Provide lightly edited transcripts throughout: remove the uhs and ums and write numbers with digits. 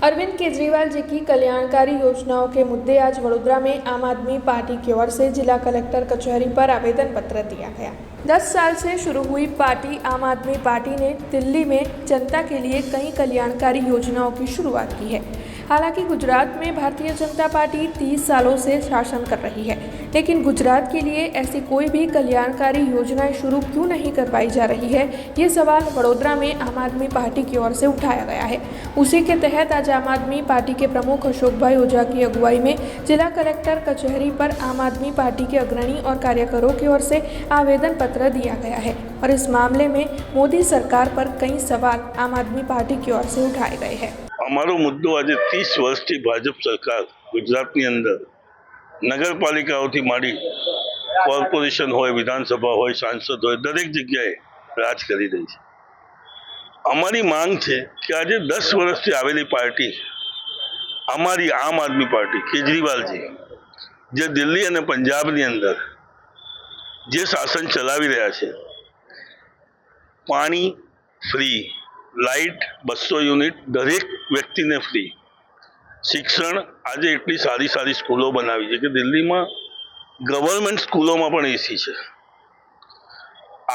अरविंद केजरीवाल जी की कल्याणकारी योजनाओं के मुद्दे आज वडोदरा में आम आदमी पार्टी की ओर से जिला कलेक्टर कचहरी पर आवेदन पत्र दिया गया। 10 साल से शुरू हुई पार्टी आम आदमी पार्टी ने दिल्ली में जनता के लिए कई कल्याणकारी योजनाओं की शुरुआत की है। हालांकि गुजरात में भारतीय जनता पार्टी 30 सालों से शासन कर रही है, लेकिन गुजरात के लिए ऐसी कोई भी कल्याणकारी योजनाएं शुरू क्यों नहीं कर पाई जा रही है, ये सवाल वडोदरा में आम आदमी पार्टी की ओर से उठाया गया है। उसी के तहत आज आम आदमी पार्टी के प्रमुख अशोक भाई ओझा की अगुवाई में जिला कलेक्टर कचहरी पर आम आदमी पार्टी के अग्रणी और कार्यकरों की ओर से आवेदन पत्र दिया गया है और इस मामले में मोदी सरकार पर कई सवाल आम आदमी पार्टी की ओर से उठाए गए हैं। અમારો મુદ્દો આજે 30 વર્ષથી ભાજપ સરકાર ગુજરાતની અંદર નગરપાલિકાઓથી માંડી કોર્પોરેશન હોય, વિધાનસભા હોય, સાંસદ હોય, દરેક જગ્યાએ રાજ કરી રહી છે। અમારી માંગ છે કે આજે 10 વર્ષથી આવેલી પાર્ટી અમારી આમ આદમી પાર્ટી કેજરીવાલજી જે દિલ્હી અને પંજાબની અંદર જે શાસન ચલાવી રહ્યા છે, પાણી ફ્રી, લાઇટ 200 યુનિટ દરેક વ્યક્તિને ફ્રી, શિક્ષણ આજે એટલી સારી સારી સ્કૂલો બનાવી છે કે દિલ્હીમાં ગવર્મેન્ટ સ્કૂલોમાં પણ એસી છે,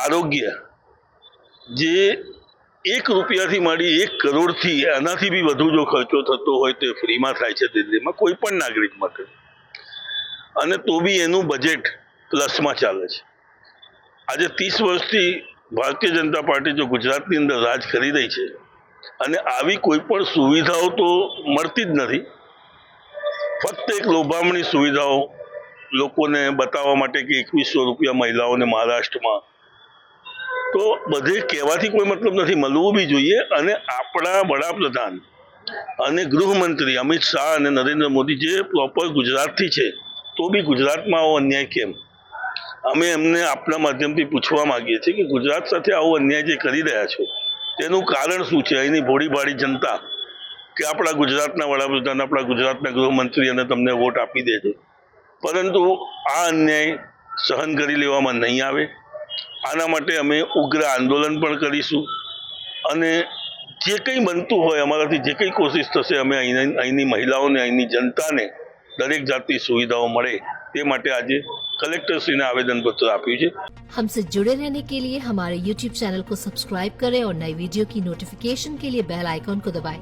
આરોગ્ય જે 1 રૂપિયાથી માંડી 1 કરોડથી એનાથી બી વધુ જો ખર્ચો થતો હોય તો ફ્રીમાં થાય છે દિલ્હીમાં કોઈ પણ નાગરિક માટે, અને તો બી એનું બજેટ પ્લસમાં ચાલે છે। આજે 30 વર્ષથી ભારતીય જનતા પાર્ટી જો ગુજરાતની અંદર રાજ કરી રહી છે અને આવી કોઈ પણ સુવિધાઓ તો મળતી જ નથી, ફક્ત એક લોભામણી સુવિધાઓ લોકોને બતાવવા માટે કે 2100 રૂપિયા મહિલાઓને મહારાષ્ટ્રમાં, તો બધે કહેવાથી કોઈ મતલબ નથી, મળવું બી જોઈએ। અને આપણા વડાપ્રધાન અને ગૃહમંત્રી અમિત શાહ અને નરેન્દ્ર મોદી જે પ્રોપર ગુજરાતથી છે તો બી ગુજરાતમાં આવો અન્યાય કેમ? અમે એમને આપના માધ્યમથી પૂછવા માંગીએ છીએ કે ગુજરાત સાથે આવો અન્યાય જે કરી રહ્યા છો તેનું કારણ શું છે? અહીંની ભોળીભાળી જનતા કે આપણા ગુજરાતના વડાપ્રધાન, આપણા ગુજરાતના ગૃહમંત્રી અને તમને વોટ આપી દે છે, પરંતુ આ અન્યાય સહન કરી લેવામાં નહીં આવે। આના માટે અમે ઉગ્ર આંદોલન પણ કરીશું અને જે કંઈ બનતું હોય અમારાથી જે કંઈ કોશિશ થશે અમે અહીંની મહિલાઓને, અહીંની જનતાને દરેક જાતની સુવિધાઓ મળે તે માટે આજે कलेक्टर श्री ने आवेदन पत्र आप्યું છે। हमसे जुड़े रहने के लिए हमारे YouTube चैनल को सब्सक्राइब करें और नई वीडियो की नोटिफिकेशन के लिए बेल आइकॉन को दबाएं।